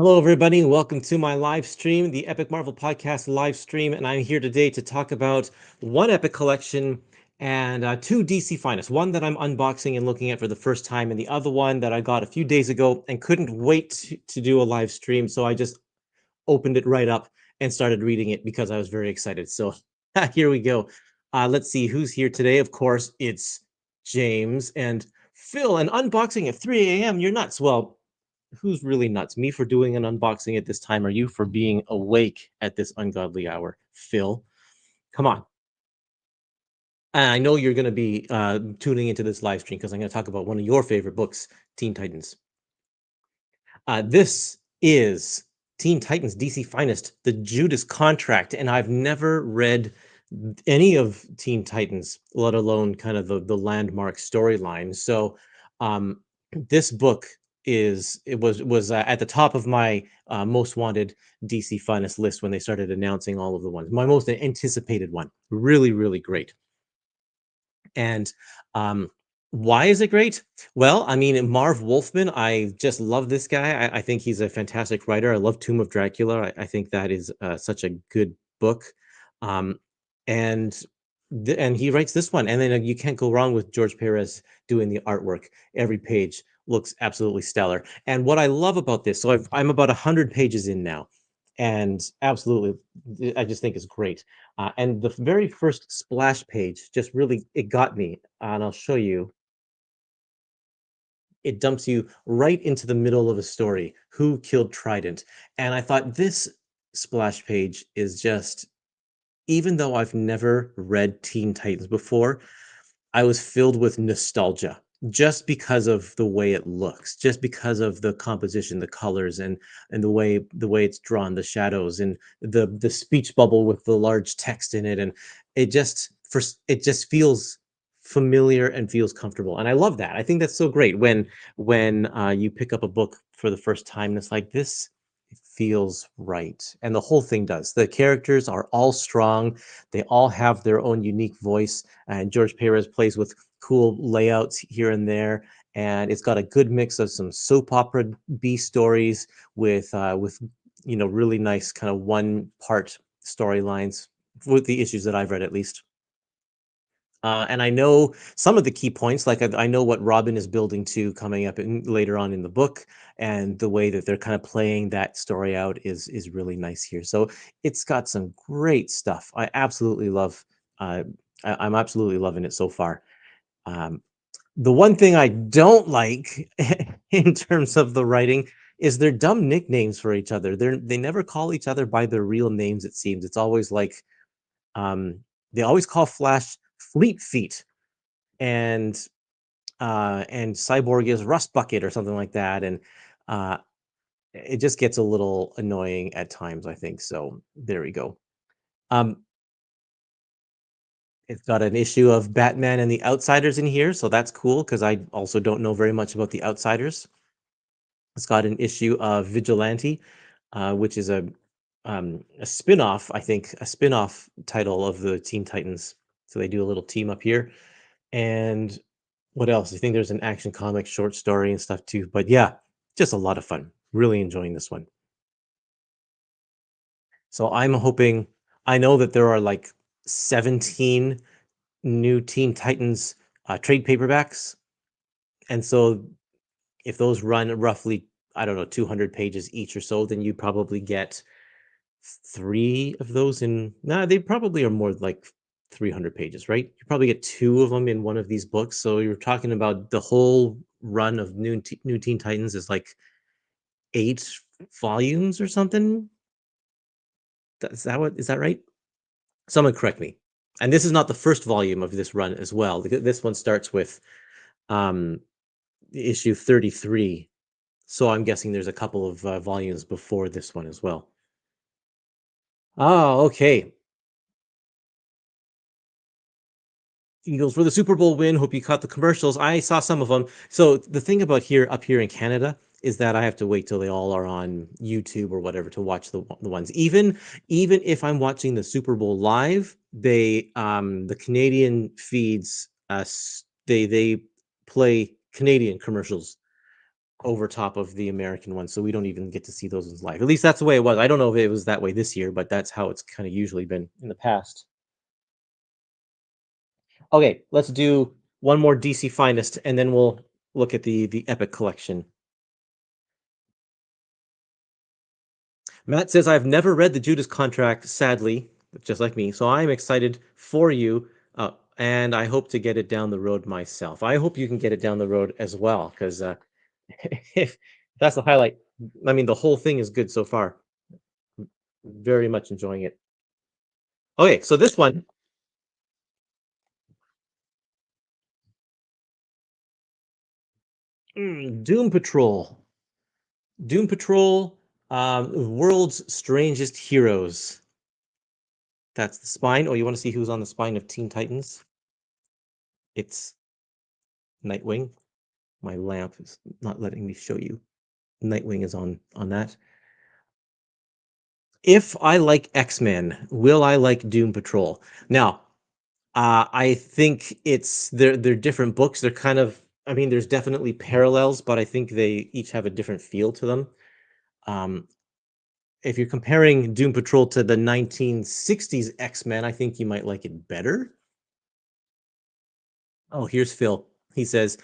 Hello, everybody. Welcome to my live stream, the Epic Marvel Podcast live stream. And I'm here today to talk about one Epic collection and two DC Finest. One that I'm unboxing and looking at for the first time, and the other one that I got a few days ago and couldn't wait to do a live stream. So I just opened it right up and started reading it because I was very excited. So here we go. Let's see who's here today. Of course, it's James and Phil. An unboxing at 3 a.m. You're nuts. Well, who's really nuts? Me for doing an unboxing at this time, or you for being awake at this ungodly hour? Phil, come on. And I know you're going to be tuning into this live stream because I'm going to talk about one of your favorite books, Teen Titans. This is Teen Titans DC Finest, the Judas Contract, and I've never read any of Teen Titans, let alone kind of the landmark storyline. So this book was at the top of my most wanted DC Finest list when they started announcing all of the ones. My most anticipated one, really great. And why is it great? Well, I mean, Marv Wolfman, I just love this guy. I think he's a fantastic writer. I love Tomb of Dracula. I think that is such a good book. Um, and and he writes this one. And then you can't go wrong with George Perez doing the artwork. Every page looks absolutely stellar. And what I love about this, so I'm about 100 pages in now. And absolutely, I just think it's great. And the very first splash page just really, it got me. And I'll show you. It dumps you right into the middle of a story. Who killed Trident? And I thought this splash page is just, even though I've never read Teen Titans before, I was filled with nostalgia just because of the way it looks, just because of the composition, the colors, and the way it's drawn, the shadows, and the speech bubble with the large text in it, and it just feels familiar and feels comfortable, and I love that. I think that's so great when you pick up a book for the first time and it's like this feels right, and the whole thing does. The characters are all strong, they all have their own unique voice, and George Perez plays with cool layouts here and there, and it's got a good mix of some soap opera B stories with really nice kind of one part storylines with the issues that I've read at least. And I know some of the key points, like I know what Robin is building to coming up later on in the book, and the way that they're kind of playing that story out is really nice here. So it's got some great stuff. I absolutely love. Uh, I'm absolutely loving it so far. Um, the one thing I don't like in terms of the writing is their dumb nicknames for each other. They never call each other by their real names. It seems it's always like um, they always call Flash Fleet Feet, and and Cyborg is Rust Bucket or something like that, and uh, it just gets a little annoying at times, I think. So there we go. Um, it's got an issue of Batman and the Outsiders in here, so that's cool because I also don't know very much about the Outsiders. It's got an issue of Vigilante, which is a spin-off, I think, a spin-off title of the Teen Titans. So they do a little team up here. And what else? I think there's an action comic short story and stuff too. But yeah, just a lot of fun. Really enjoying this one. So I'm hoping, I know that there are like 17 new Teen Titans trade paperbacks. And so if those run roughly, I don't know, 200 pages each or so, then you probably get three of those in, nah, they probably are more like 300 pages, right? You probably get two of them in one of these books. So you're talking about the whole run of New Teen Titans is like 8 volumes or something. Is that right? Someone correct me. And this is not the first volume of this run as well. This one starts with um, issue 33. So I'm guessing there's a couple of volumes before this one as well. Oh, okay. Eagles for the Super Bowl win. Hope you caught the commercials. I saw some of them. So the thing about up here in Canada is that I have to wait till they all are on YouTube or whatever to watch the ones. Even if I'm watching the Super Bowl live, the Canadian feeds they play Canadian commercials over top of the American one, so we don't even get to see those ones live. At least that's the way it was. I don't know if it was that way this year, but that's how it's kind of usually been in the past. Okay, let's do one more DC Finest, and then we'll look at the Epic collection. Matt says, I've never read the Judas Contract, sadly, just like me, so I'm excited for you, and I hope to get it down the road myself. I hope you can get it down the road as well, because if that's the highlight. I mean, the whole thing is good so far. Very much enjoying it. Okay, so this one, Doom Patrol. Doom Patrol, World's Strangest Heroes. That's the spine. Oh, you want to see who's on the spine of Teen Titans? It's Nightwing. My lamp is not letting me show you. Nightwing is on that. If I like X-Men, will I like Doom Patrol? Now, I think they're different books. They're kind of, I mean, there's definitely parallels, but I think they each have a different feel to them. Um, if you're comparing Doom Patrol to the 1960s X-Men, I think you might like it better. Oh, here's Phil. He says,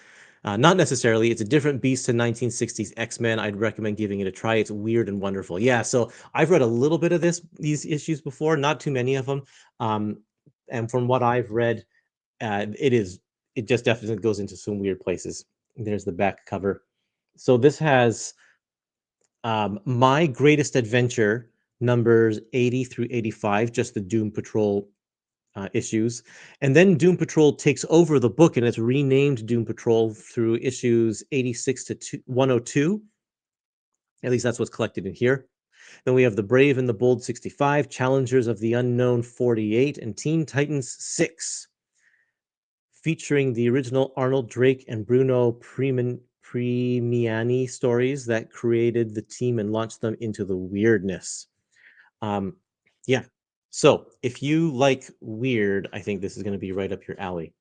not necessarily. It's a different beast to 1960s X-Men. I'd recommend giving it a try. It's weird and wonderful. Yeah, so I've read a little bit of these issues before, not too many of them. And from what I've read, it just definitely goes into some weird places. There's the back cover. So this has My Greatest Adventure numbers 80 through 85, just the Doom Patrol issues. And then Doom Patrol takes over the book and it's renamed Doom Patrol through issues 86 to 102. At least that's what's collected in here. Then we have The Brave and the Bold 65, Challengers of the Unknown 48, and Teen Titans 6, featuring the original Arnold Drake and Bruno Premiani stories that created the team and launched them into the weirdness. Um, yeah. So if you like weird, I think this is going to be right up your alley.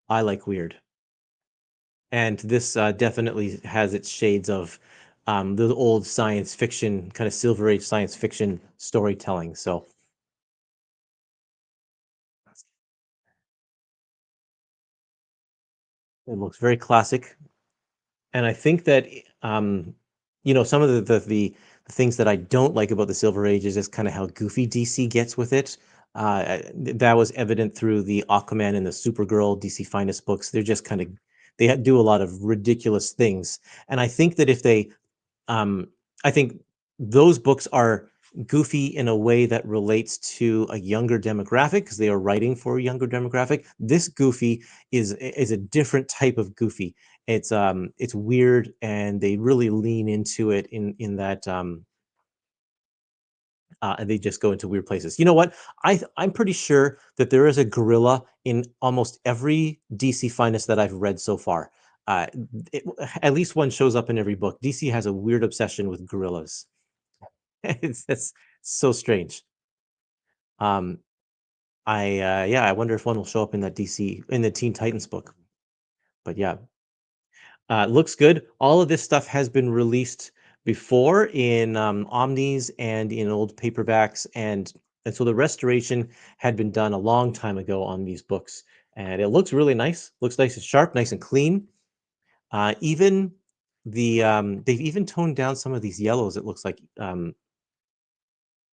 I like weird. And this definitely has its shades of the old science fiction, kind of Silver Age science fiction storytelling. So it looks very classic. And I think that some of the things that I don't like about the Silver Age is just kind of how goofy DC gets with it. That was evident through the Aquaman and the Supergirl DC Finest books. They're just kind of they do a lot of ridiculous things, and I think that if they I think those books are goofy in a way that relates to a younger demographic because they are writing for a younger demographic. This goofy is a different type of goofy. It's weird and they really lean into it in that and they just go into weird places. You know what? I'm pretty sure that there is a gorilla in almost every DC Finest that I've read so far. Uh, it, at least one shows up in every book. DC has a weird obsession with gorillas. It's so strange. Um, I wonder if one will show up in that DC in the Teen Titans book. But yeah, looks good. All of this stuff has been released before in omnis and in old paperbacks, and so the restoration had been done a long time ago on these books, and it looks really nice. Looks nice and sharp, nice and clean. Even they've even toned down some of these yellows. It looks like,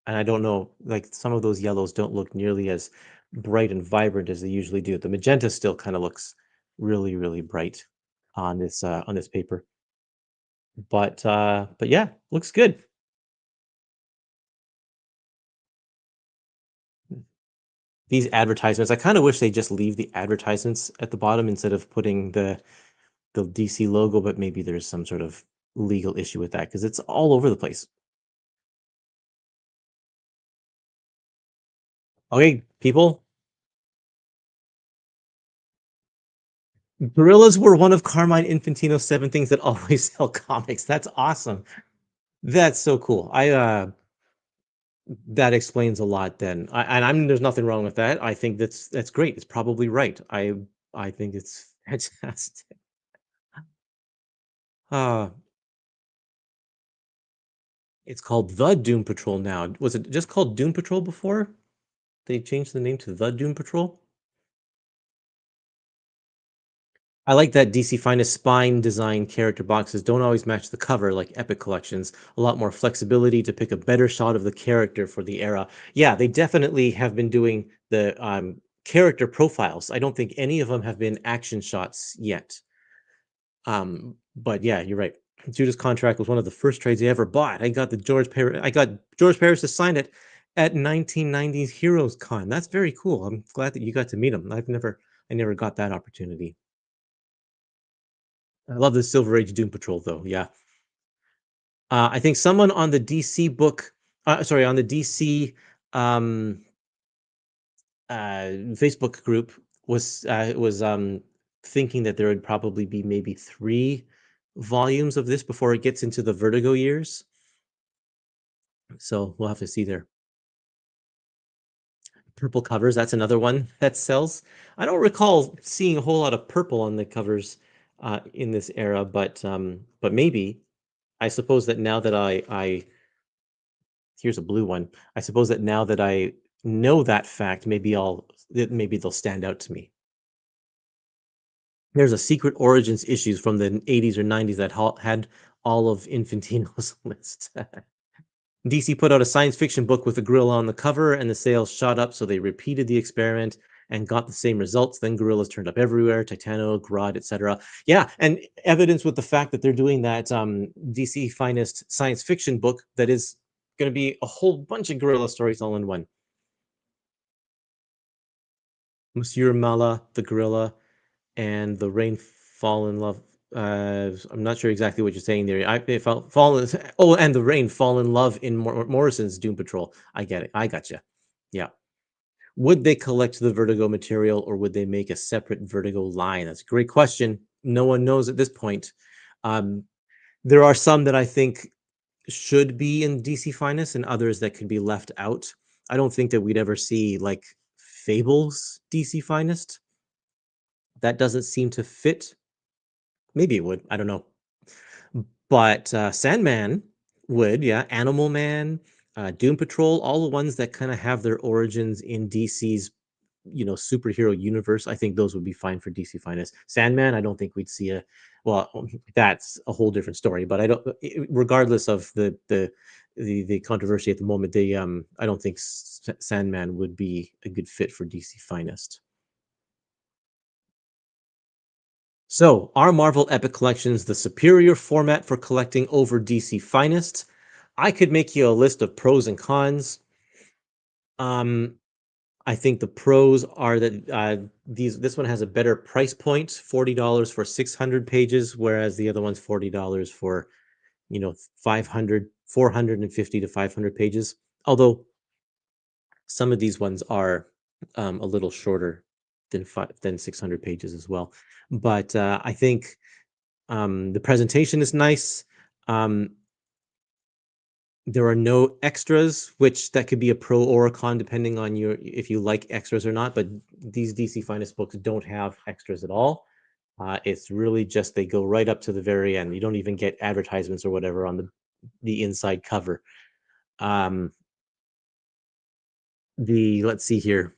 and I don't know, like some of those yellows don't look nearly as bright and vibrant as they usually do. The magenta still kind of looks really, really bright on this paper. But yeah, looks good. These advertisements, I kind of wish they just leave the advertisements at the bottom instead of putting the DC logo, but maybe there's some sort of legal issue with that because it's all over the place. Okay, people, gorillas were one of Carmine Infantino's 7 things that always sell comics. That's awesome. That's so cool. I That explains a lot then. There's nothing wrong with that. I think that's great. It's probably right. I think it's Fantastic. Uh, it's called The Doom Patrol now. Was it just called Doom Patrol before? They changed the name to The Doom Patrol? I like that DC Finest spine design character boxes don't always match the cover like Epic Collections. A lot more flexibility to pick a better shot of the character for the era. Yeah, they definitely have been doing the character profiles. I don't think any of them have been action shots yet. But yeah, you're right. Judas Contract was one of the first trades I ever bought. I got George Paris to sign it at 1990s Heroes Con. That's very cool. I'm glad that you got to meet him. I never got that opportunity. I love the Silver Age Doom Patrol though. Yeah. I think someone on the DC book, sorry, on the DC um, Facebook group was thinking that there would probably be maybe 3 volumes of this before it gets into the Vertigo years. So we'll have to see there. Purple covers, that's another one that sells. I don't recall seeing a whole lot of purple on the covers in this era, but maybe. I suppose that now that I here's a blue one. I suppose that now that I know that fact, maybe they'll stand out to me. There's a Secret Origins issues from the 80s or 90s that had all of Infantino's list. DC put out a science fiction book with a gorilla on the cover, and the sales shot up, so they repeated the experiment and got the same results. Then gorillas turned up everywhere, Titano, Grodd, etc. Yeah, and evidence with the fact that they're doing that DC Finest science fiction book that is going to be a whole bunch of gorilla stories all in one. Monsieur Mala, the gorilla, and the rain fall in love. I'm not sure exactly what you're saying there. It fall. Oh, and the rain fall in love in Morrison's Doom Patrol. I get it. I got you. Yeah. Would they collect the Vertigo material, or would they make a separate Vertigo line? That's a great question. No one knows at this point. Um, there are some that I think should be in DC Finest, and others that could be left out. I don't think that we'd ever see like Fables DC Finest. That doesn't seem to fit. Maybe it would. I don't know. But Sandman would, yeah. Animal Man, Doom Patrol, all the ones that kind of have their origins in DC's, superhero universe. I think those would be fine for DC Finest. Sandman, I don't think we'd see a. Well, that's a whole different story. But I don't. Regardless of the controversy at the moment, I don't think Sandman would be a good fit for DC Finest. So, are Marvel Epic Collections the superior format for collecting over DC Finest? I could make you a list of pros and cons. Um, I think the pros are that this one has a better price point, $40 for 600 pages, whereas the other one's $40 for 450 to 500 pages. Although some of these ones are a little shorter than 600 pages as well. But I think the presentation is nice. Um, there are no extras, which that could be a pro or a con depending on if you like extras or not. But these DC Finest books don't have extras at all. It's really just they go right up to the very end. You don't even get advertisements or whatever on the inside cover. Um, let's see here.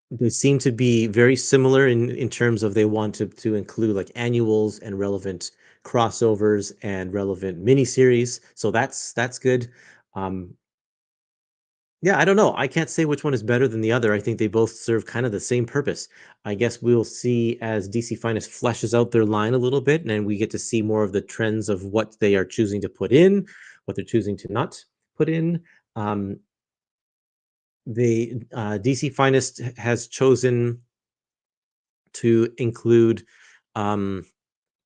They seem to be very similar in terms of they want to include like annuals and relevant crossovers and relevant miniseries. So that's good. Um, yeah, I don't know. I can't say which one is better than the other. I think they both serve kind of the same purpose. I guess we'll see as DC Finest fleshes out their line a little bit, and we get to see more of the trends of what they are choosing to put in, what they're choosing to not put in. Um, the DC Finest has chosen to include um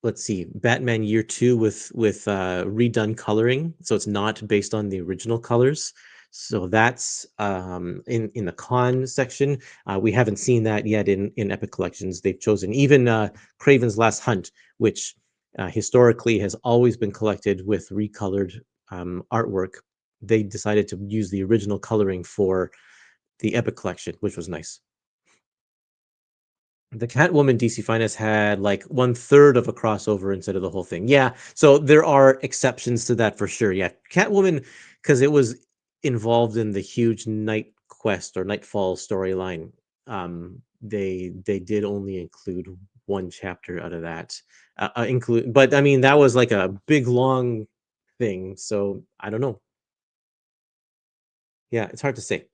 let's see, Batman Year Two with redone coloring, so it's not based on the original colors. So that's in the con section. We haven't seen that yet in Epic Collections. They've chosen even Craven's Last Hunt, which historically has always been collected with recolored artwork. They decided to use the original coloring for the Epic Collection, which was nice. The Catwoman DC Finest had like one third of a crossover instead of the whole thing. Yeah, so there are exceptions to that for sure. Yeah, Catwoman, because it was involved in the huge Night Quest or Nightfall storyline. They did only include one chapter out of that. Include, but I mean that was like a big long thing. So I don't know. Yeah, it's hard to say.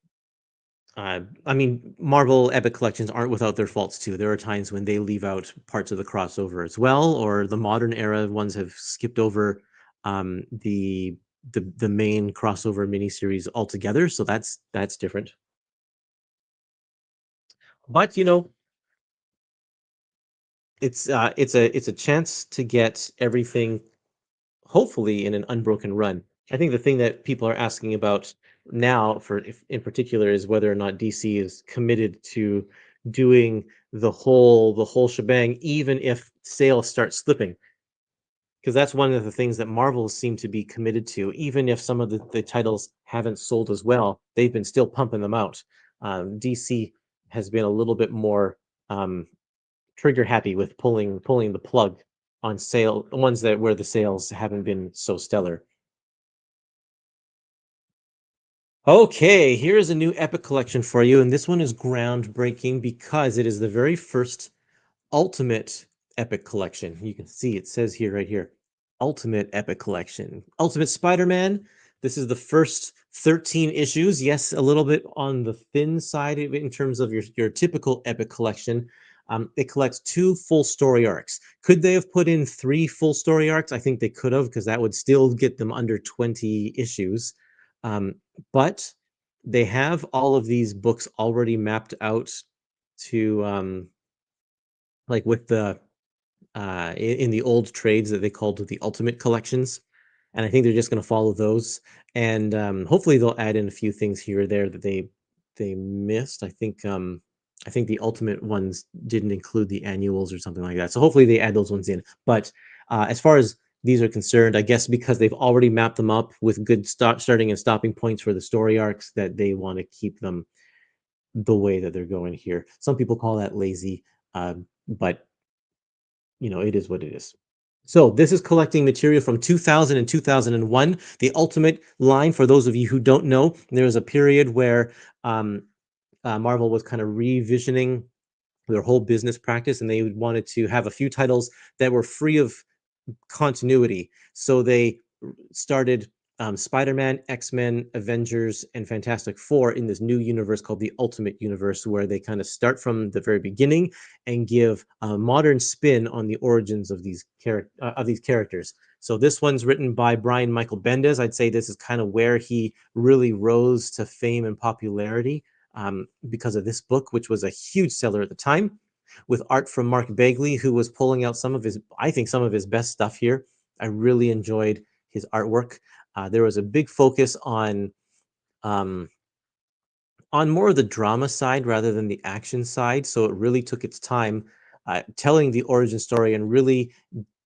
I mean, Marvel Epic Collections aren't without their faults too. There are times when they leave out parts of the crossover as well, or the modern era ones have skipped over the main crossover miniseries altogether. So that's different. But it's a chance to get everything hopefully in an unbroken run. I think the thing that people are asking about now, for if, in particular, is whether or not DC is committed to doing the whole shebang, even if sales start slipping. Because that's one of the things that Marvel seem to be committed to, even if some of the titles haven't sold as well, they've been still pumping them out. DC has been a little bit more um, trigger happy with pulling the plug on sale ones that where the sales haven't been so stellar. Okay, here's a new Epic collection for you, and this one is groundbreaking because it is the very first Ultimate Epic Collection. You can see it says here, right here, Ultimate Epic Collection. Ultimate Spider-Man. This is the first 13 issues. Yes, a little bit on the thin side of it in terms of your typical Epic Collection. It collects two full story arcs. Could they have put in three full story arcs? I think they could have, because that would still get them under 20 issues. Um, but they have all of these books already mapped out to like with the in the old trades that they called the ultimate collections, and I think they're just going to follow those, and hopefully they'll add in a few things here or there that they missed. I think the ultimate ones didn't include the annuals or something like that, so hopefully they add those ones in. But as far as these are concerned, I guess because they've already mapped them up with good starting and stopping points for the story arcs, that they want to keep them the way that they're going here. Some people call that lazy, but it is what it is. So this is collecting material from 2000 and 2001. The Ultimate line, for those of you who don't know, there was a period where um, Marvel was kind of revisioning their whole business practice, and they wanted to have a few titles that were free of continuity. So they started Spider-Man, X-Men, Avengers, and Fantastic Four in this new universe called the Ultimate Universe, where they kind of start from the very beginning and give a modern spin on the origins of these characters. So this one's written by Brian Michael Bendis. I'd say this is kind of where he really rose to fame and popularity because of this book, which was a huge seller at the time, with art from Mark Bagley, who was pulling out I think, some of his best stuff here. I really enjoyed his artwork. There was a big focus um, on more of the drama side rather than the action side. So it really took its time telling the origin story and really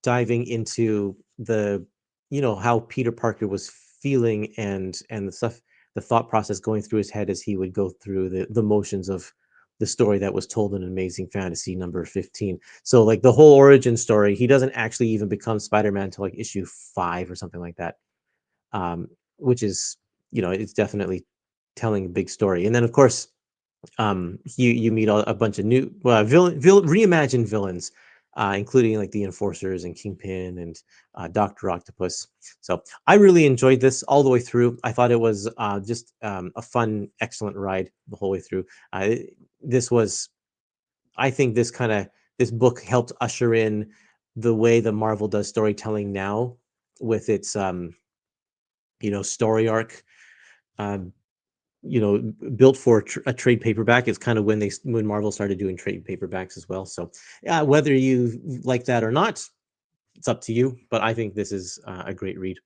diving into how Peter Parker was feeling, and the thought process going through his head as he would go through the motions of the story that was told in Amazing Fantasy number 15. So like the whole origin story, he doesn't actually even become Spider-Man until like issue 5 or something like that. Um, which is, it's definitely telling a big story. And then of course, you meet a bunch of new reimagined villains, including like the Enforcers and Kingpin and Doctor Octopus. So I really enjoyed this all the way through. I thought it was just a fun, excellent ride the whole way through. This was, I think, this book helped usher in the way the Marvel does storytelling now, with its story arc. Um, built for a trade paperback. It's kind of when Marvel started doing trade paperbacks as well. So whether you like that or not, it's up to you. But I think this is a great read.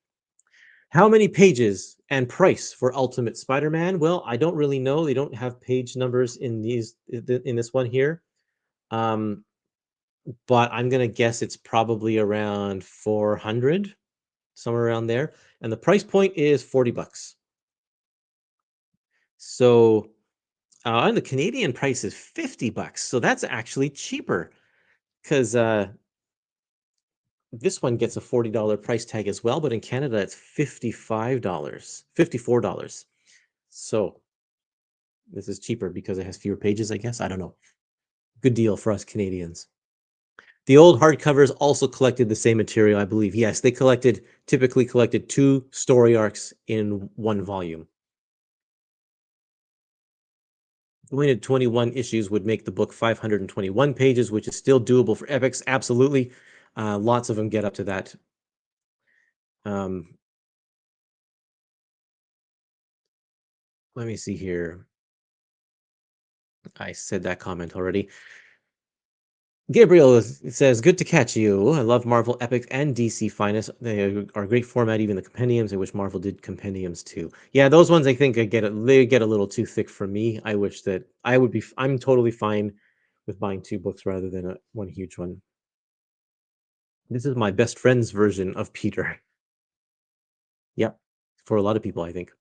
How many pages and price for Ultimate Spider-Man? Well, I don't really know. They don't have page numbers in this one here. But I'm gonna guess it's probably around 400, somewhere around there. And the price point is $40. So And the Canadian price is $50, so that's actually cheaper because this one gets a $40 price tag as well, but in Canada it's $55, $54. So this is cheaper because it has fewer pages, I guess. I don't know. Good deal for us Canadians. The old hardcovers also collected the same material, I believe. Yes, they typically collected 2 story arcs in 1 volume. Going to 21 issues would make the book 521 pages, which is still doable for epics. Absolutely. Lots of them get up to that. Let me see here. I said that comment already. Gabriel says, "Good to catch you. I love Marvel Epics and DC Finest. They are great format, even the compendiums. I wish Marvel did compendiums too. Yeah, those ones I think they get a little too thick for me. I wish that I'm totally fine with buying 2 books rather than one huge one. This is my best friend's version of Peter. Yep, for a lot of people, I think.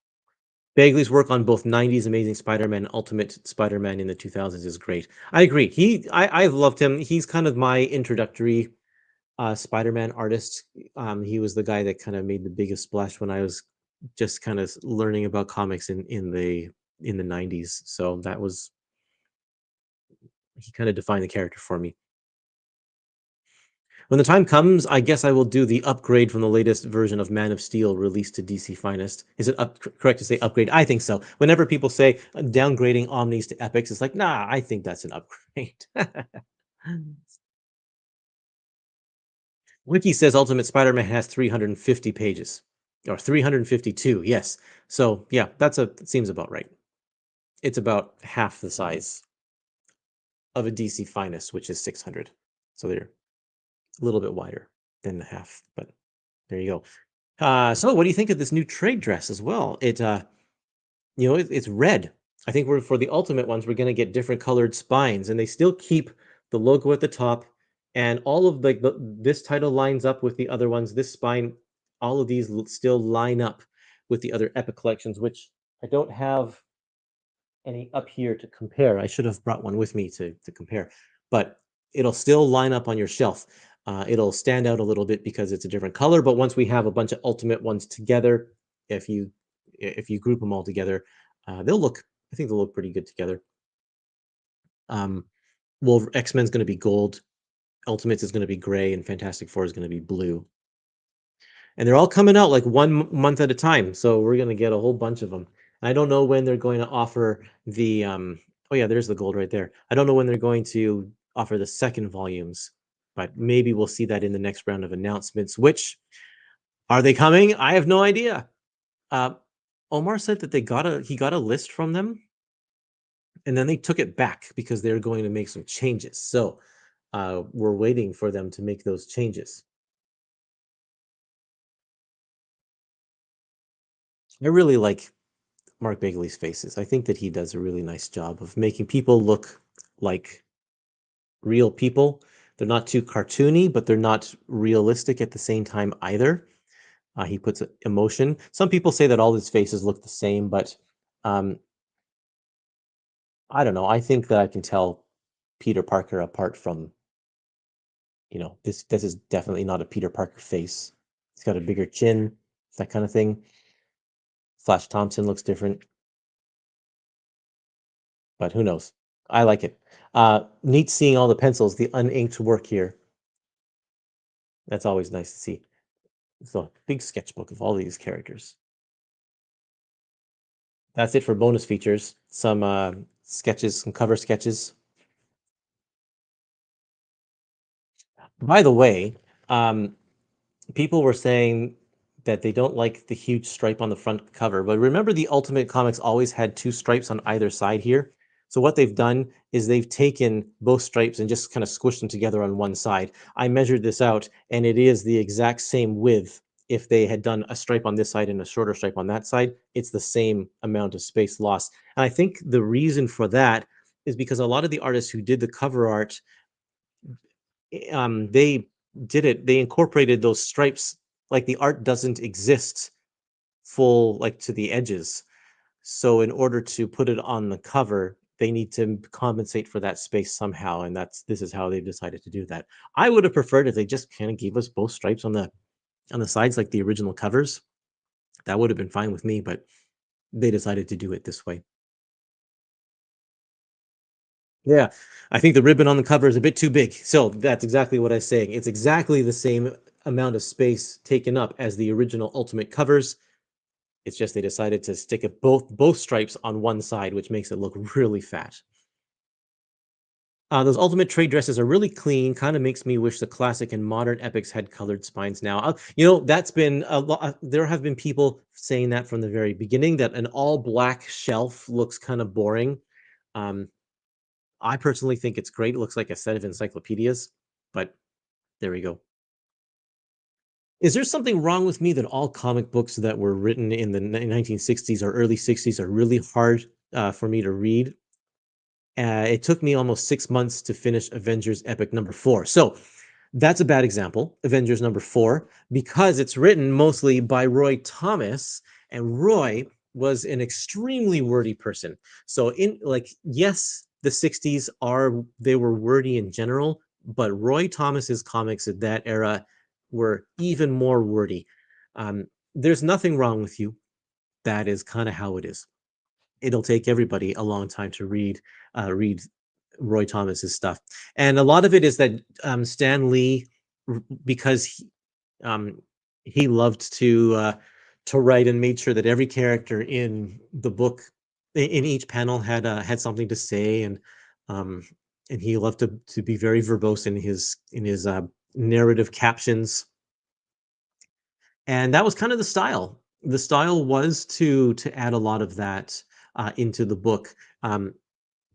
Bagley's work on both 90s Amazing Spider-Man and Ultimate Spider-Man in the 2000s is great. I agree. I've loved him. He's kind of my introductory Spider-Man artist. He was the guy that kind of made the biggest splash when I was just kind of learning about comics in the 90s. So he kind of defined the character for me. When the time comes, I guess I will do the upgrade from the latest version of Man of Steel released to DC Finest. Is it correct to say upgrade? I think so. Whenever people say downgrading Omnis to Epics, it's like, nah, I think that's an upgrade. Wiki says Ultimate Spider-Man has 350 pages, or 352. Yes. So yeah, that seems about right. It's about half the size of a DC Finest, which is 600. So they're a little bit wider than the half, but there you go. So what do you think of this new trade dress as well? It's red. I think we're for the ultimate ones, we're going to get different colored spines, and they still keep the logo at the top, and all of this title lines up with the other ones. This spine, all of these still line up with the other Epic collections, which I don't have any up here to compare. I should have brought one with me to compare, but it'll still line up on your shelf. It'll stand out a little bit because it's a different color, but once we have a bunch of ultimate ones together, if you group them all together, I think they'll look pretty good together. Well, X-Men's going to be gold, Ultimates is going to be gray, and Fantastic Four is going to be blue. And they're all coming out like 1 month at a time, so we're going to get a whole bunch of them. I don't know when they're going to offer the oh yeah, there's the gold right there. I don't know when they're going to offer the second volumes, but maybe we'll see that in the next round of announcements. Which are they coming? I have no idea. Omar said that he got a list from them, and then they took it back because they're going to make some changes. So we're waiting for them to make those changes. I really like Mark Bagley's faces. I think that he does a really nice job of making people look like real people. They're not too cartoony, but they're not realistic at the same time either. He puts emotion. Some people say that all his faces look the same, but um, I don't know. I think that I can tell Peter Parker apart from, this is definitely not a Peter Parker face. He's got a bigger chin, that kind of thing. Flash Thompson looks different, but who knows? I like it. Neat seeing all the pencils, the uninked work here. That's always nice to see. It's a big sketchbook of all these characters. That's it for bonus features. Some sketches, some cover sketches. By the way, people were saying that they don't like the huge stripe on the front cover, but remember the Ultimate Comics always had 2 stripes on either side here. So what they've done is they've taken both stripes and just kind of squished them together on one side. I measured this out, and it is the exact same width. If they had done a stripe on this side and a shorter stripe on that side, it's the same amount of space lost. And I think the reason for that is because a lot of the artists who did the cover art, they incorporated those stripes, like the art doesn't exist full, like to the edges. So in order to put it on the cover, they need to compensate for that space somehow, and this is how they've decided to do that. I would have preferred if they just kind of gave us both stripes on the sides like the original covers. That would have been fine with me, but they decided to do it this way. Yeah, I think the ribbon on the cover is a bit too big. So that's exactly what I was saying. It's exactly the same amount of space taken up as the original Ultimate covers. It's just they decided to stick it both stripes on one side, which makes it look really fat. Those Ultimate trade dresses are really clean. Kind of makes me wish the classic and modern epics had colored spines now. That's been a lot. There have been people saying that from the very beginning that an all black shelf looks kind of boring. Um, I personally think it's great. It looks like a set of encyclopedias, but there we go. Is there something wrong with me that all comic books that were written in the 1960s or early 60s are really hard for me to read? It took me almost 6 months to finish Avengers Epic number four. So that's a bad example, Avengers number four, because it's written mostly by Roy Thomas, and Roy was an extremely wordy person. So in like, yes, the 60s they were wordy in general, but Roy Thomas's comics at that era were even more wordy. There's nothing wrong with you. That is kind of how it is. It'll take everybody a long time to read Roy Thomas's stuff, and a lot of it is that Stan Lee, because um, he loved to write and made sure that every character in the book, in each panel, had something to say, um, and he loved to be very verbose in his narrative captions, and that was kind of the style. The style was to add a lot of that into the book.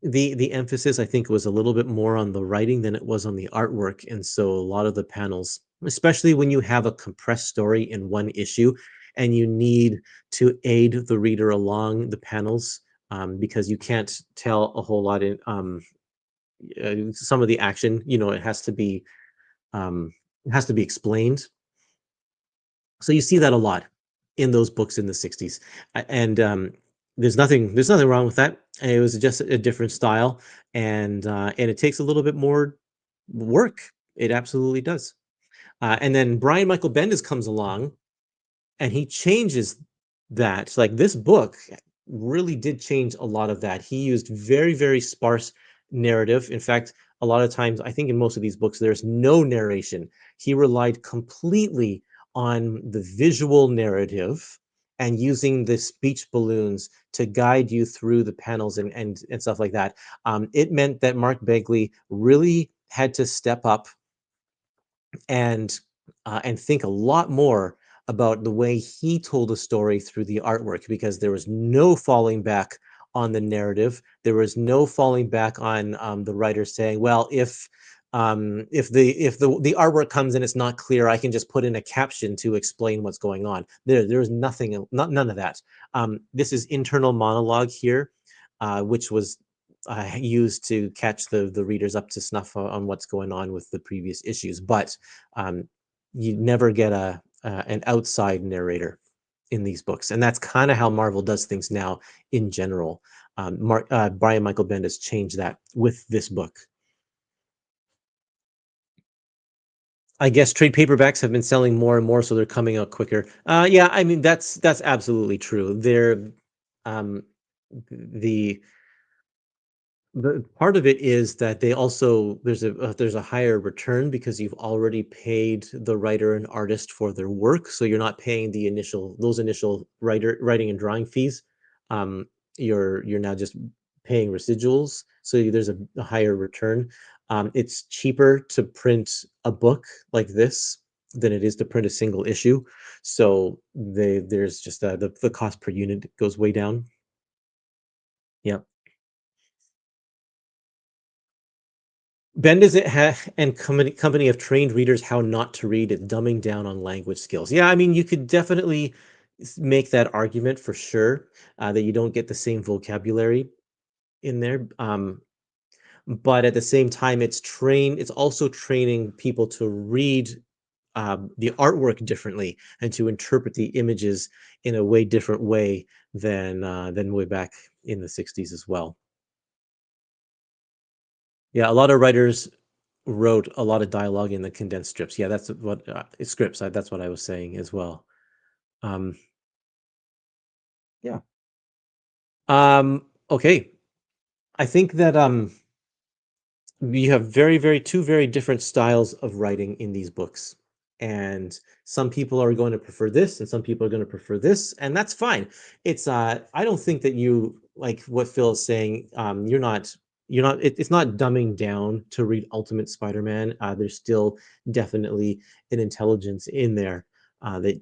The emphasis, I think, was a little bit more on the writing than it was on the artwork, and so a lot of the panels, especially when you have a compressed story in one issue, and you need to aid the reader along the panels, because you can't tell a whole lot in some of the action. Um, it has to be explained. So you see that a lot in those books in the 60s. And there's nothing wrong with that. It was just a different style, and it takes a little bit more work. It absolutely does. And then Brian Michael Bendis comes along and he changes that. Like, this book really did change a lot of that. He used very, very sparse narrative. In fact, a lot of times, I think in most of these books, there's no narration. He relied completely on the visual narrative and using the speech balloons to guide you through the panels and stuff like that. It meant that Mark Begley really had to step up and think a lot more about the way he told a story through the artwork, because there was no falling back on the narrative. There was no falling back on the writer saying, "Well, if the artwork comes and it's not clear, I can just put in a caption to explain what's going on." There's nothing, none of that. This is internal monologue here, which was used to catch the readers up to snuff on what's going on with the previous issues. But um, you never get an outside narrator in these books, and that's kind of how Marvel does things now in general. Brian Michael Bendis changed that with this book. I guess trade paperbacks have been selling more and more, so they're coming out quicker. Yeah, I mean that's absolutely true. Um, the The part of it is that they also there's a higher return because you've already paid the writer and artist for their work, so you're not paying those initial writing and drawing fees. Um, you're now just paying residuals, so there's a higher return. It's cheaper to print a book like this than it is to print a single issue, so there's just the cost per unit goes way down. Yeah. Bendis and company have trained readers how not to read it, dumbing down on language skills. Yeah, I mean, you could definitely make that argument for sure, that you don't get the same vocabulary in there. But at the same time, it's also training people to read the artwork differently and to interpret the images in a way different way than way back in the 60s as well. Yeah, a lot of writers wrote a lot of dialogue in the condensed strips. Yeah, that's what scripts. That's what I was saying as well. Um, yeah. Okay. I think that we have two very different styles of writing in these books. And some people are going to prefer this, and some people are going to prefer this, and that's fine. It's I don't think that you like what Phil is saying. It's not dumbing down to read Ultimate Spider-Man. There's still definitely an intelligence in there that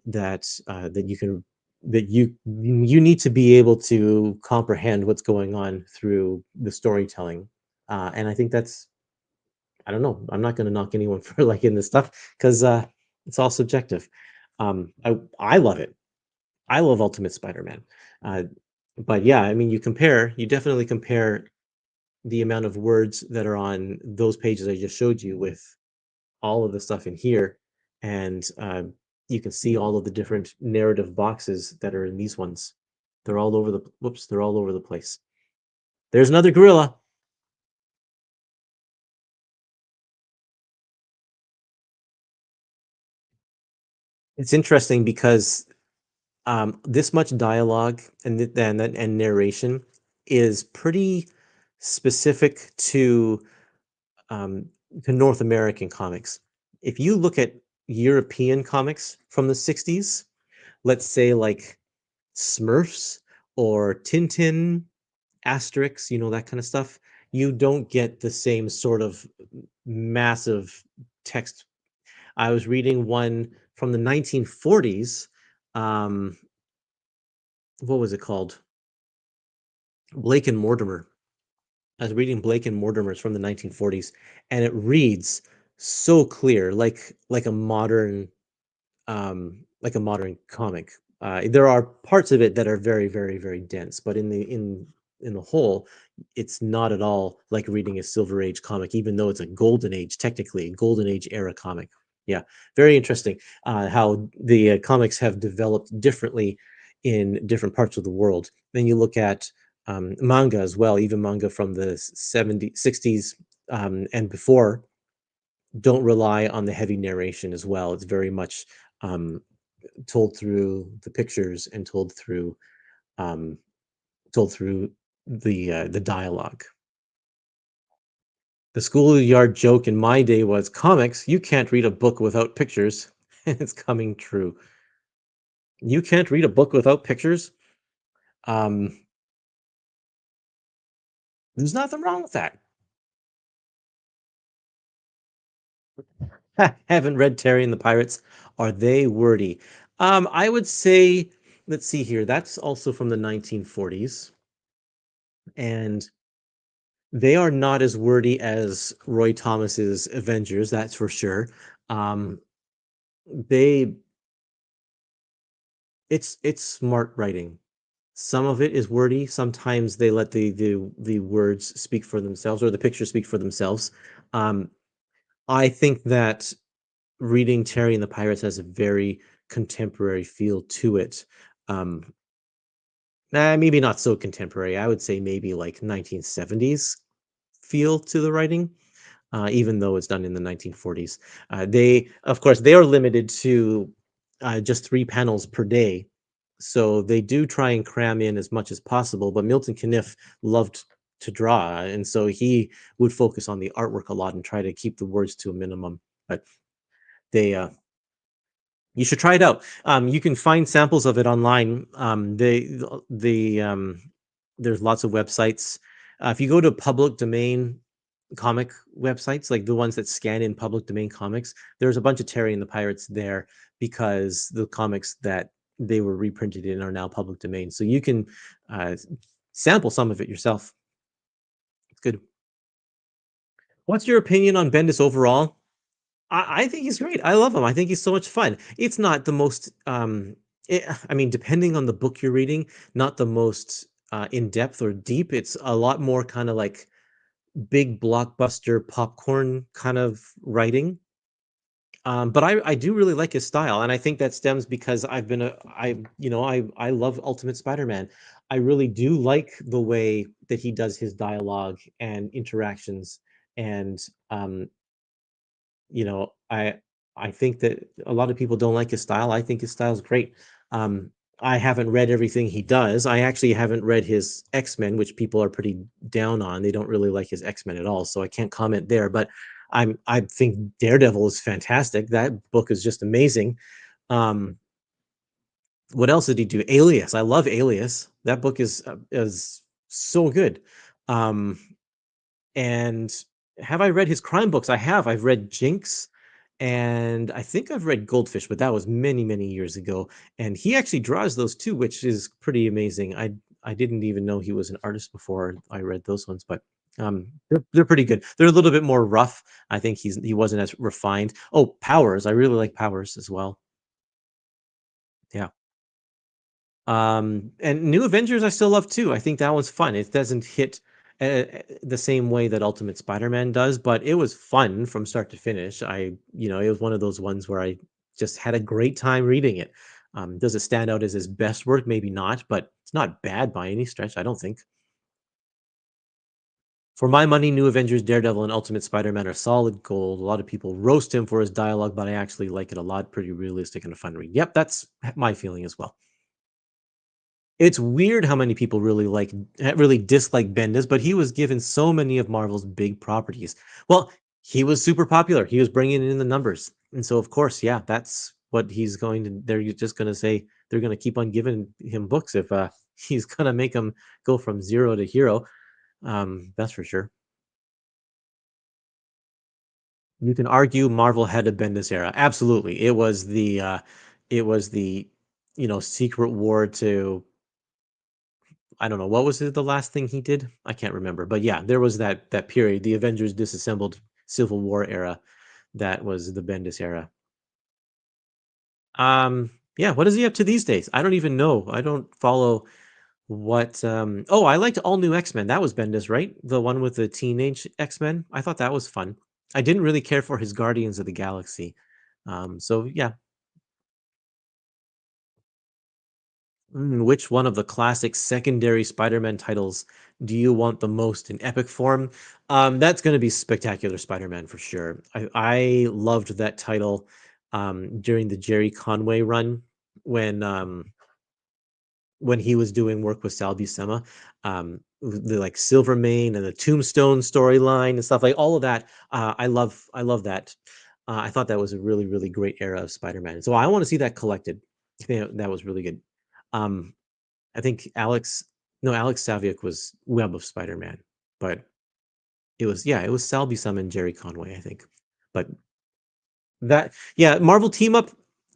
you need to be able to comprehend what's going on through the storytelling. And I think that's I don't know. I'm not going to knock anyone for liking this stuff because it's all subjective. I love it. I love Ultimate Spider-Man. Uh, but yeah, I mean, you definitely compare the amount of words that are on those pages I just showed you with all of the stuff in here, and you can see all of the different narrative boxes that are in these ones. They're all over the place. There's another gorilla. It's interesting because this much dialogue and narration is pretty specific um, to North American comics. If you look at European comics from the 60s, let's say like Smurfs or Tintin, Asterix, that kind of stuff, you don't get the same sort of massive text. I was reading one from the 1940s. Um, what was it called? Blake and Mortimer. I was reading Blake and Mortimer's from the 1940s, and it reads so clear, like a modern comic. There are parts of it that are very, very, very dense, but in the whole, it's not at all like reading a Silver Age comic, even though it's a Golden Age, technically, Golden Age era comic. Yeah, very interesting how the comics have developed differently in different parts of the world. Then you look at manga as well, even manga from the 70s, 60s, and before don't rely on the heavy narration as well. It's very much um, told through the pictures and um, told through the dialogue. The schoolyard joke in my day was comics. You can't read a book without pictures. It's coming true. You can't read a book without pictures. Um, there's nothing wrong with that. Haven't read Terry and the Pirates. Are they wordy? I would say, let's see here. That's also from the 1940s, and they are not as wordy as Roy Thomas's Avengers, that's for sure. Um, they it's smart writing. Some of it is wordy. Sometimes they let the words speak for themselves or the pictures speak for themselves. Um, I think that reading Terry and the Pirates has a very contemporary feel to it. Um, maybe not so contemporary. I would say maybe like 1970s feel to the writing, even though it's done in the 1940s. Of course, they are limited to just 3 panels per day. So they do try and cram in as much as possible. But Milton Caniff loved to draw, and so he would focus on the artwork a lot and try to keep the words to a minimum. But they you should try it out. You can find samples of it online. There's lots of websites. If you go to public domain comic websites, like the ones that scan in public domain comics, there's a bunch of Terry and the Pirates there because the comics that they were reprinted in are now public domain. So you can uh, sample some of it yourself. It's good. What's your opinion on Bendis overall? I think he's great. I love him. I think he's so much fun. It's not the most, I mean, depending on the book you're reading, not the most in depth or deep. It's a lot more kind of like big blockbuster popcorn kind of writing. But I do really like his style, and I think that stems because I love Ultimate Spider-Man. I really do like the way that he does his dialogue and interactions And um, I think that a lot of people don't like his style. I think his style is great. Um, I haven't read everything he does. I actually haven't read his X-Men, which people are pretty down on. They don't really like his X-Men at all, so I can't comment there. But I think Daredevil is fantastic. That book is just amazing. Um, what else did he do? Alias. I love Alias. That book is so good. Um, and have I read his crime books? I have. I've read Jinx, and I think I've read Goldfish, but that was many, many years ago. And he actually draws those too, which is pretty amazing. I didn't even know he was an artist before I read those ones, but they're pretty good. They're a little bit more rough. I think he wasn't as refined. Oh, Powers. I really like Powers as well. Yeah. And New Avengers I still love too. I think that was fun. It doesn't hit the same way that Ultimate Spider-Man does, but it was fun from start to finish. It was one of those ones where I just had a great time reading it. Does it stand out as his best work? Maybe not, but it's not bad by any stretch, I don't think. For my money, New Avengers, Daredevil, and Ultimate Spider-Man are solid gold. A lot of people roast him for his dialogue, but I actually like it a lot. Pretty realistic and a fun read. Yep, that's my feeling as well. It's weird how many people really dislike Bendis, but he was given so many of Marvel's big properties. Well, he was super popular. He was bringing in the numbers. And so of course, yeah, that's what he's going to they're just going to say they're going to keep on giving him books if he's going to make him go from zero to hero. That's for sure. You can argue Marvel had a Bendis era. Absolutely. It was the secret war to I don't know what was the last thing he did. I can't remember, but yeah, there was that period, the Avengers disassembled Civil War era. That was the Bendis era. Yeah, what is he up to these days? I don't even know. I don't follow what. Oh, I liked All New X Men. That was Bendis, right? The one with the teenage X Men. I thought that was fun. I didn't really care for his Guardians of the Galaxy. So yeah. Which one of the classic secondary Spider-Man titles do you want the most in epic form? That's going to be Spectacular Spider-Man for sure. I loved that title during the Jerry Conway run when when he was doing work with Sal Buscema. The like Silvermane and the Tombstone storyline and stuff like all of that. I love that. I thought that was a really really great era of Spider-Man. So I want to see that collected. I think that was really good. Um, I think Alex Saviuk was Web of Spider-Man, but it was Sal Buscema and Jerry Conway, I think. But yeah, Marvel team up,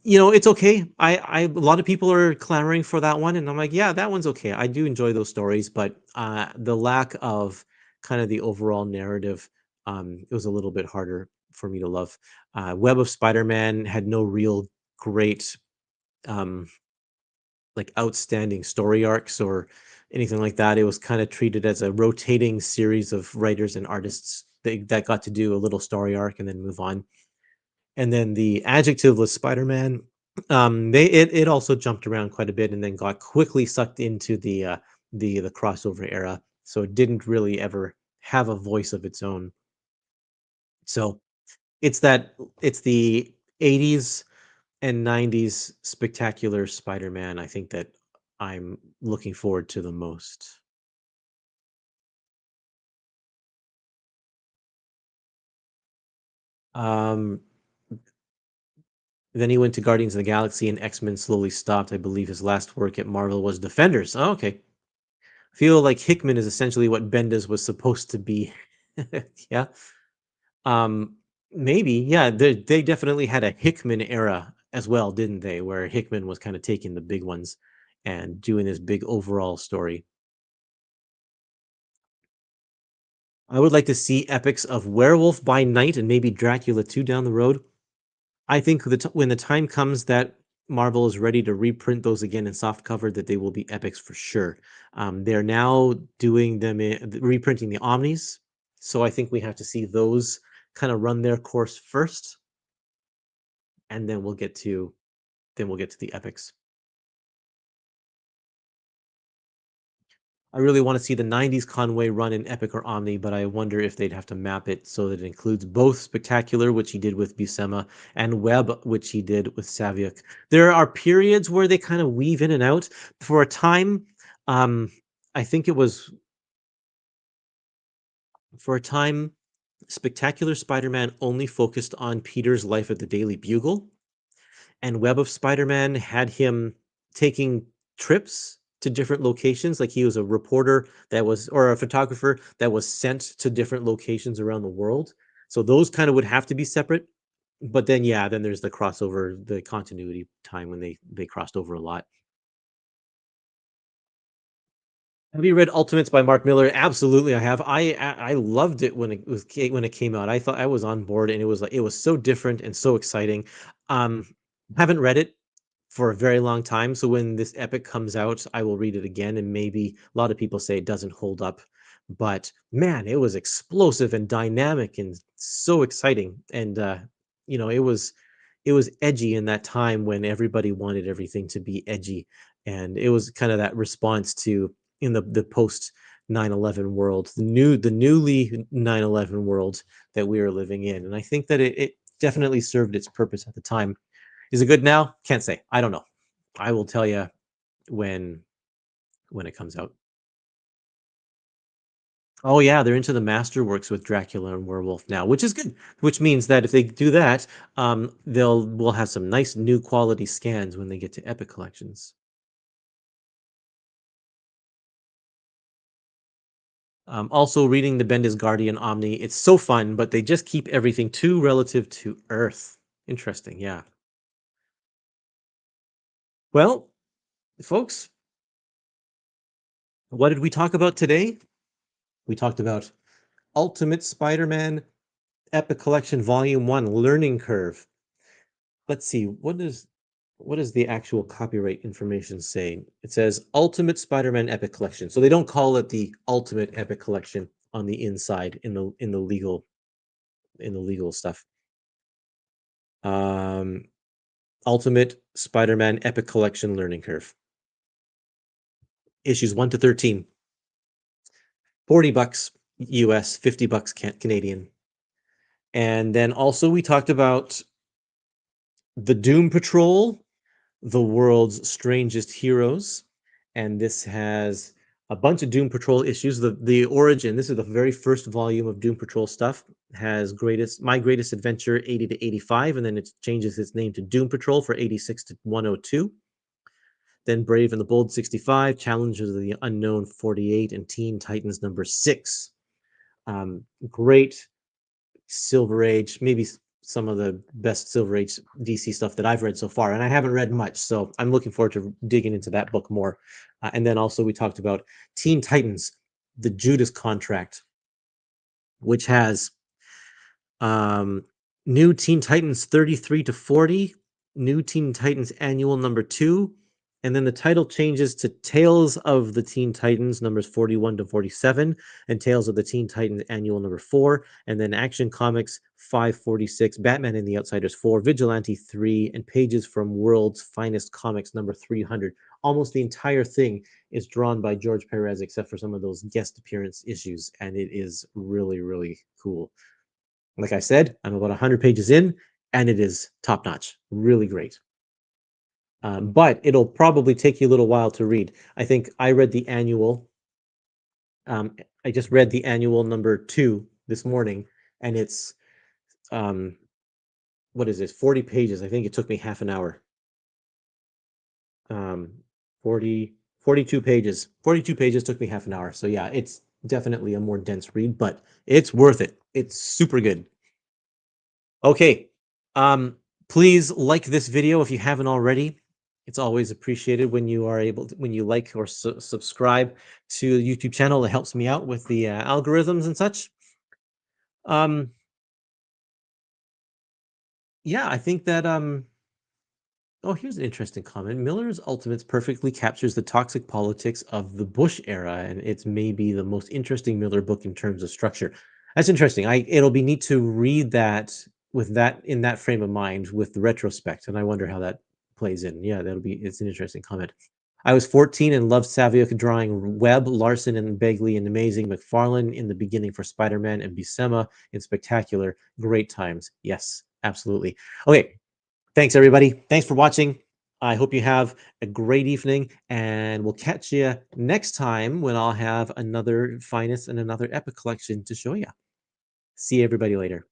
it's okay. A lot of people are clamoring for that one, and I'm like, yeah, that one's okay. I do enjoy those stories, but the lack of kind of the overall narrative, it was a little bit harder for me to love. Web of Spider-Man had no real great um like outstanding story arcs or anything like that. It was kind of treated as a rotating series of writers and artists that got to do a little story arc and then move on. And then the adjectiveless Spider-Man, it also jumped around quite a bit and then got quickly sucked into the crossover era. So it didn't really ever have a voice of its own. So it's the 80s and 90s spectacular Spider-Man, I think that I'm looking forward to the most. Um, then he went to Guardians of the Galaxy and X-Men slowly stopped. I believe his last work at Marvel was Defenders. Oh, okay. I feel like Hickman is essentially what Bendis was supposed to be. Yeah. Um, maybe. Yeah, they definitely had a Hickman era as well, didn't they? Where Hickman was kind of taking the big ones and doing this big overall story. I would like to see epics of Werewolf by Night and maybe Dracula 2 down the road. I think when the time comes that Marvel is ready to reprint those again in soft cover, that they will be epics for sure. They're now doing reprinting the Omnis, so I think we have to see those kind of run their course first, and then we'll get to the epics. I really want to see the 90s Conway run in Epic or Omni, but I wonder if they'd have to map it so that it includes both Spectacular, which he did with Buscema, and Web, which he did with Saviuk. There are periods where they kind of weave in and out. For a time, um, I think it was for a time, Spectacular Spider-Man only focused on Peter's life at the Daily Bugle, and Web of Spider-Man had him taking trips to different locations. Like he was a reporter that was, or a photographer that was sent to different locations around the world. So those kind of would have to be separate. But then, yeah, then there's the crossover, the continuity time when they crossed over a lot. Have you read Ultimates by Mark Miller? Absolutely, I have. I loved it when it came out. I thought I was on board, and it was like it was so different and so exciting. Um, haven't read it for a very long time, so when this epic comes out, I will read it again, and maybe a lot of people say it doesn't hold up, but man, it was explosive and dynamic and so exciting, and it was edgy in that time when everybody wanted everything to be edgy, and it was kind of that response to in the post 9/11 world, the newly 9/11 world that we are living in, and I think that it definitely served its purpose at the time. Is it good now? Can't say. I don't know. I will tell you when when it comes out. Oh yeah, they're into the masterworks with Dracula and Werewolf now, which is good. Which means that if they do that, we'll have some nice new quality scans when they get to Epic collections. Also reading the Bendis Guardian Omni, it's so fun, but they just keep everything too relative to Earth. Interesting, yeah. Well, folks, what did we talk about today? We talked about Ultimate Spider-Man Epic Collection Volume 1 Learning Curve. Let's see, what does the actual copyright information say? It says Ultimate Spider-Man Epic Collection. So they don't call it the Ultimate Epic Collection on the inside in the legal stuff. Um, Ultimate Spider-Man Epic Collection Learning Curve. Issues 1 to 13. $40 US, $50 Canadian. And then also we talked about the Doom Patrol, the world's strangest heroes, and this has a bunch of Doom Patrol issues. The origin, this is the very first volume of Doom Patrol stuff, has My Greatest Adventure 80 to 85, and then it changes its name to Doom Patrol for 86 to 102. Then Brave and the Bold 65, Challengers of the Unknown 48, and Teen Titans number 6. Great Silver Age, maybe some of the best Silver Age DC stuff that I've read so far, and I haven't read much, so I'm looking forward to digging into that book more. And then also we talked about Teen Titans, the Judas Contract, which has um, New Teen Titans 33 to 40, New Teen Titans Annual number 2, and then the title changes to Tales of the Teen Titans numbers 41 to 47, and Tales of the Teen Titans Annual number 4, and then Action Comics 546, Batman and the Outsiders 4, Vigilante 3, and pages from World's Finest Comics number 300. Almost the entire thing is drawn by George Perez, except for some of those guest appearance issues, and it is really, really cool. Like I said, I'm about 100 pages in, and it is top notch, really great. But it'll probably take you a little while to read. I think I read the annual. I just read the annual number 2 this morning, and it's um, what is this? 40 pages. I think it took me half an hour. Um, 40, 42 pages. 42 pages took me half an hour. So yeah, it's definitely a more dense read, but it's worth it. It's super good. Okay. Um, Please like this video if you haven't already. It's always appreciated when you are able to, when you like or subscribe to the YouTube channel. It helps me out with the algorithms and such. Um, yeah, I think that oh, here's an interesting comment. Miller's Ultimates perfectly captures the toxic politics of the Bush era, and it's maybe the most interesting Miller book in terms of structure. That's interesting. It'll be neat to read that with that in that frame of mind with the retrospect, and I wonder how that plays in. Yeah, it's an interesting comment. I was 14 and loved Saviok drawing Webb, Larson, and Begley and Amazing, McFarlane in the beginning for Spider-Man, and Buscema in Spectacular. Great times. Yes, absolutely. Okay, thanks everybody. Thanks for watching. I hope you have a great evening, and we'll catch you next time when I'll have another Finest and another Epic collection to show you. See everybody later.